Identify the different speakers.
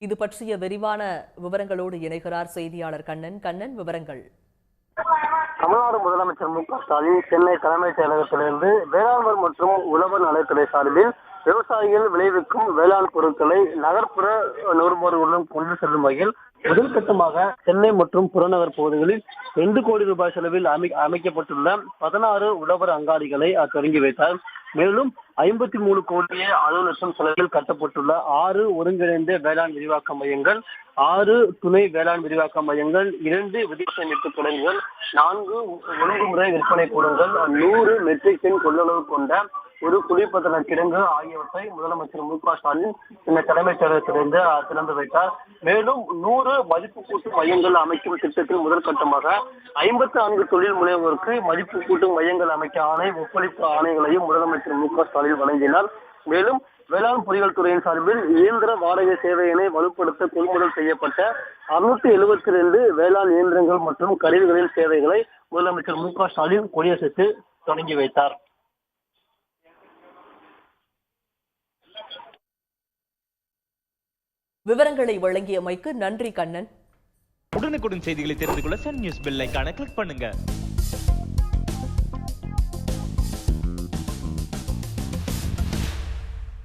Speaker 1: இது பற்றிய விரிவான விவரங்களோடு இணைகிறார் செய்தியாளர் கண்ணன். கண்ணன், விவரங்கள்.
Speaker 2: தமிழ்நாடு முதலமைச்சர் மு.க.ஸ்டாலின் சென்னை தலைமைச் செயலகத்திலிருந்து வேளாண்மை மற்றும் உழவர் நலத்துறை சார்பில் விவசாயிகள் விளைவிக்கும் வேளாண் பொருட்களை நகர்ப்புற நுகர்வோர்களுடன் கொண்டு செல்லும் வகையில் முதல் கட்டமாக சென்னை மற்றும் புறநகர் பகுதிகளில் 2 கோடி ரூபாய் செலவில் அமைக்கப்பட்டுள்ள 16 உழவர் அங்காடிகளை தொடங்கி வைத்தார். மேலும் 53 கோடியே 60 லட்சம் செலவில் கட்டப்பட்டுள்ள 6 ஒருங்கிணைந்த வேளாண் விரிவாக்க மையங்கள், 6 துணை வேளாண் விரிவாக்க மையங்கள், 2 விதை சேமிப்பு கிடங்குகள், 4 ஒழுங்குமுறை விற்பனை கூடங்கள், 100 மெட்ரிக் டன் கொள்ளளவு கொண்ட ஒரு குளிர்பதன கிடங்கு ஆகியவற்றை முதலமைச்சர் மு.க.ஸ்டாலின் இந்த தலைமைச் செயலகத்திலிருந்து திறந்து வைத்தார். மேலும் 100 மதிப்பு கூட்டு மையங்கள் அமைக்கும் திட்டத்தில் முதல் கட்டமாக 54 தொழில் முனைவோருக்கு மதிப்பு கூட்டு மையங்கள் அமைக்க ஒப்பளிப்பு ஆணைகளையும் முதலமைச்சர் மு.க.ஸ்டாலின் வழங்கினார். மேலும் வேளாண் பொறியியல் துறையின் சார்பில் இயந்திர வாடகை சேவையினை வலுப்படுத்த கொள்முதல் செய்யப்பட்ட 672 வேளாண் இயந்திரங்கள் மற்றும் கருவிகளின் சேவைகளை முதலமைச்சர் மு.க.ஸ்டாலின் கொடியசைத்து தொடங்கி வைத்தார்.
Speaker 1: விவரங்களை வழங்கியமைக்கு நன்றி கண்ணன்.
Speaker 3: உடனுக்குடன் செய்திகளை தெரிந்து கொள்ள சன் நியூஸ் பெல் ஐகானை கிளிக் பண்ணுங்க.